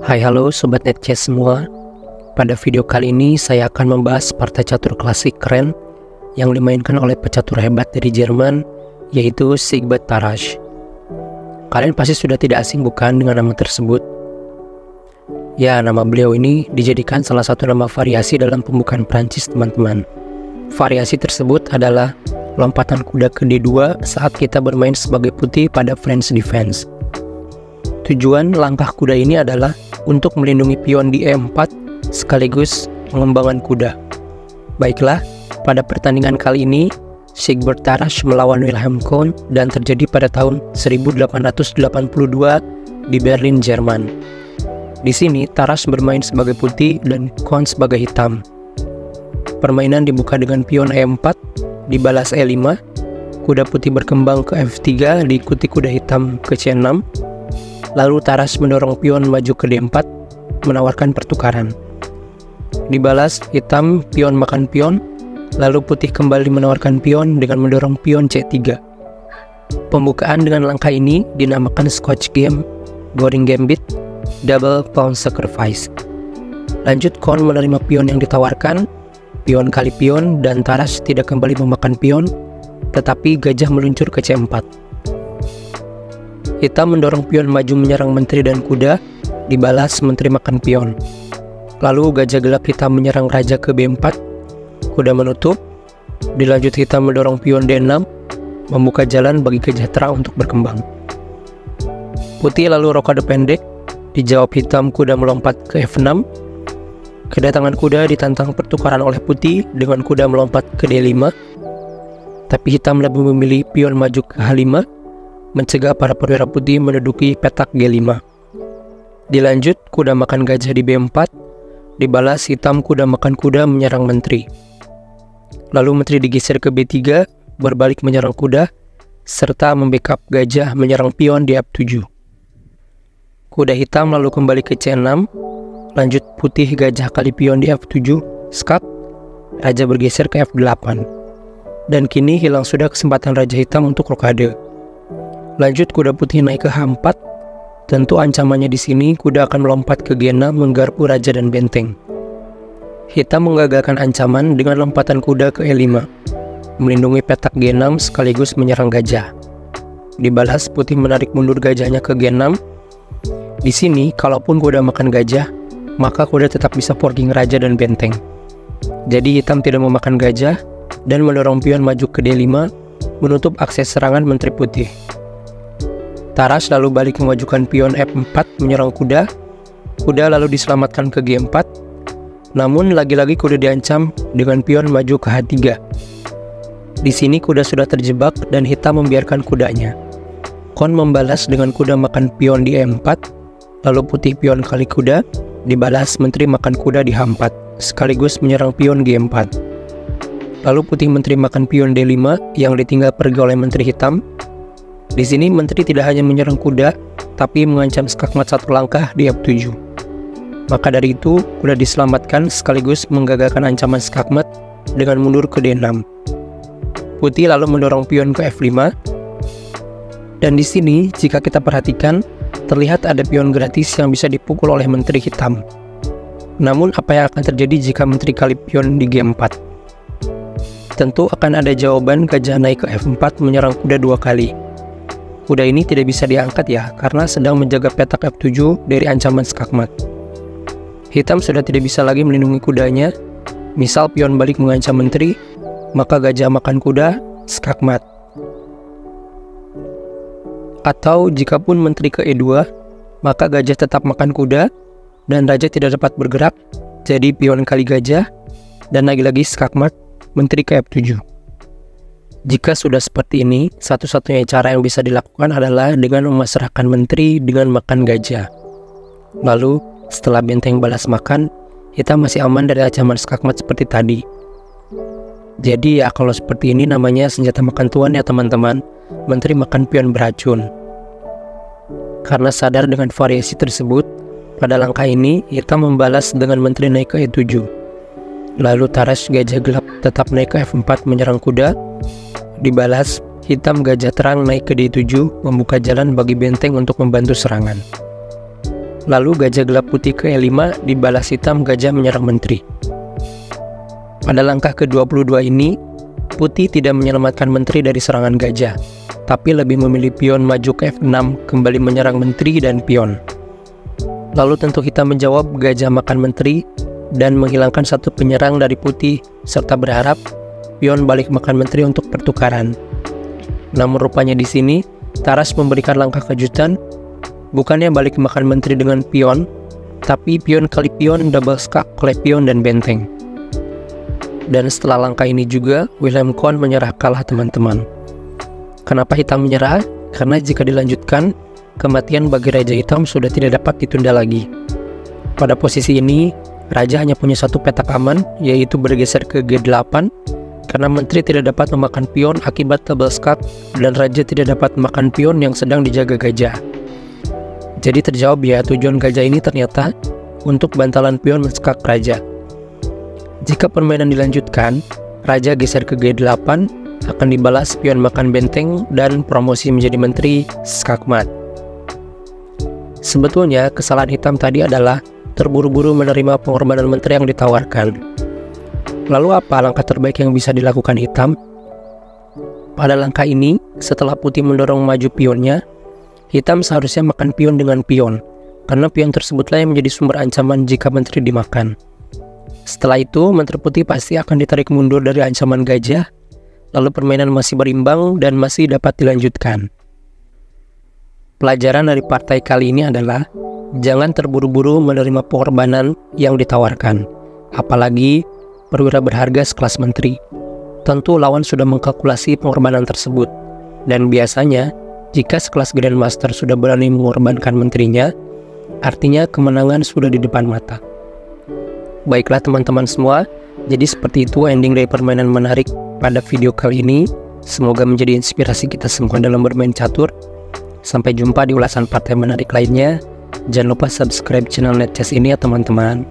Hai halo Sobat Netchess semua. Pada video kali ini saya akan membahas partai catur klasik keren yang dimainkan oleh pecatur hebat dari Jerman, yaitu Siegbert Tarrasch. Kalian pasti sudah tidak asing bukan dengan nama tersebut? Ya, nama beliau ini dijadikan salah satu nama variasi dalam pembukaan Prancis teman-teman. Variasi tersebut adalah lompatan kuda ke D2 saat kita bermain sebagai putih pada French defense. Tujuan langkah kuda ini adalah untuk melindungi pion di E4 sekaligus mengembangkan kuda. Baiklah, pada pertandingan kali ini Siegbert Tarrasch melawan Wilhelm Kohn dan terjadi pada tahun 1882 di Berlin, Jerman. Di sini Tarrasch bermain sebagai putih dan Kohn sebagai hitam. Permainan dibuka dengan pion E4, dibalas E5, kuda putih berkembang ke F3 diikuti kuda hitam ke C6. Lalu Tarrasch mendorong pion maju ke D4, menawarkan pertukaran. Dibalas hitam pion makan pion, lalu putih kembali menawarkan pion dengan mendorong pion C3. Pembukaan dengan langkah ini dinamakan Scotch Game, Goring Gambit, Double Pawn Sacrifice. Lanjut Kohn menerima pion yang ditawarkan, pion kali pion, dan Tarrasch tidak kembali memakan pion, tetapi gajah meluncur ke C4. Hitam mendorong pion maju menyerang menteri dan kuda, dibalas menteri makan pion. Lalu gajah gelap hitam menyerang raja ke B4, kuda menutup, dilanjut hitam mendorong pion D6, membuka jalan bagi gajah terang untuk berkembang. Putih lalu rokade pendek, dijawab hitam kuda melompat ke F6. Kedatangan kuda ditantang pertukaran oleh putih dengan kuda melompat ke D5, tapi hitam lebih memilih pion maju ke H5, mencegah para perwira putih menduduki petak G5. Dilanjut kuda makan gajah di B4, dibalas hitam kuda makan kuda menyerang menteri. Lalu menteri digeser ke B3, berbalik menyerang kuda, serta membackup gajah menyerang pion di F7. Kuda hitam lalu kembali ke C6, lanjut putih gajah kali pion di F7, skak, raja bergeser ke F8. Dan kini hilang sudah kesempatan raja hitam untuk rokade. Lanjut kuda putih naik ke H4. Tentu ancamannya di sini kuda akan melompat ke G6 menggarpu raja dan benteng. Hitam menggagalkan ancaman dengan lompatan kuda ke E5, melindungi petak G6 sekaligus menyerang gajah. Dibalas putih menarik mundur gajahnya ke G6. Di sini kalaupun kuda makan gajah, maka kuda tetap bisa forking raja dan benteng. Jadi hitam tidak memakan gajah dan mendorong pion maju ke D5, menutup akses serangan menteri putih. Tarrasch lalu balik memajukan pion F4 menyerang kuda. Kuda lalu diselamatkan ke G4. Namun lagi-lagi kuda diancam dengan pion maju ke H3. Di sini kuda sudah terjebak dan hitam membiarkan kudanya. Kohn membalas dengan kuda makan pion di E4, lalu putih pion kali kuda, dibalas menteri makan kuda di H4, sekaligus menyerang pion G4. Lalu putih menteri makan pion D5 yang ditinggal pergi oleh menteri hitam. Di sini menteri tidak hanya menyerang kuda, tapi mengancam skakmat satu langkah di F7. Maka dari itu, kuda diselamatkan sekaligus menggagalkan ancaman skakmat dengan mundur ke D6. Putih lalu mendorong pion ke F5. Dan di sini, jika kita perhatikan, terlihat ada pion gratis yang bisa dipukul oleh menteri hitam. Namun, apa yang akan terjadi jika menteri kali pion di G4? Tentu akan ada jawaban gajah naik ke F4 menyerang kuda 2 kali. Kuda ini tidak bisa diangkat ya, karena sedang menjaga petak F7 dari ancaman skakmat. Hitam sudah tidak bisa lagi melindungi kudanya. Misal pion balik mengancam menteri, maka gajah makan kuda, skakmat. Atau jikapun menteri ke E2, maka gajah tetap makan kuda, dan raja tidak dapat bergerak, jadi pion kali gajah, dan lagi-lagi skakmat, menteri ke F7. Jika sudah seperti ini, satu-satunya cara yang bisa dilakukan adalah dengan memasrahkan menteri dengan makan gajah. Lalu, setelah benteng balas makan, hitam masih aman dari ancaman skakmat seperti tadi. Jadi ya kalau seperti ini namanya senjata makan tuan ya teman-teman, menteri makan pion beracun. Karena sadar dengan variasi tersebut, pada langkah ini hitam membalas dengan menteri naik ke E7. Lalu Tarrasch gajah gelap tetap naik ke F4 menyerang kuda. Dibalas hitam gajah terang naik ke D7, membuka jalan bagi benteng untuk membantu serangan. Lalu gajah gelap putih ke E5 dibalas hitam gajah menyerang menteri. Pada langkah ke-22 ini, putih tidak menyelamatkan menteri dari serangan gajah, tapi lebih memilih pion maju ke F6 kembali menyerang menteri dan pion. Lalu tentu hitam menjawab gajah makan menteri dan menghilangkan satu penyerang dari putih serta berharap pion balik makan menteri untuk pertukaran. Namun rupanya di sini Taras memberikan langkah kejutan, bukannya balik makan menteri dengan pion, tapi pion kali pion double skak oleh pion dan benteng. Dan setelah langkah ini juga Wilhelm Kohn menyerah kalah teman-teman. Kenapa hitam menyerah? Karena jika dilanjutkan, kematian bagi Raja Hitam sudah tidak dapat ditunda lagi. Pada posisi ini, Raja hanya punya satu petak aman, yaitu bergeser ke G8, karena menteri tidak dapat memakan pion akibat double skak, dan Raja tidak dapat memakan pion yang sedang dijaga gajah. Jadi terjawab ya, tujuan gajah ini ternyata untuk bantalan pion skak Raja. Jika permainan dilanjutkan, Raja geser ke G8, akan dibalas pion makan benteng dan promosi menjadi menteri skakmat. Sebetulnya kesalahan hitam tadi adalah terburu-buru menerima pengorbanan menteri yang ditawarkan. Lalu apa langkah terbaik yang bisa dilakukan hitam? Pada langkah ini, setelah putih mendorong maju pionnya, hitam seharusnya makan pion dengan pion, karena pion tersebutlah yang menjadi sumber ancaman jika menteri dimakan. Setelah itu, menteri putih pasti akan ditarik mundur dari ancaman gajah, lalu permainan masih berimbang dan masih dapat dilanjutkan. Pelajaran dari partai kali ini adalah jangan terburu-buru menerima pengorbanan yang ditawarkan, apalagi perwira berharga sekelas menteri. Tentu lawan sudah mengkalkulasi pengorbanan tersebut, dan biasanya jika sekelas Grandmaster sudah berani mengorbankan menterinya, artinya kemenangan sudah di depan mata. Baiklah teman-teman semua, jadi seperti itu ending dari permainan menarik pada video kali ini. Semoga menjadi inspirasi kita semua dalam bermain catur. Sampai jumpa di ulasan partai menarik lainnya. Jangan lupa subscribe channel NetChess ini ya teman-teman.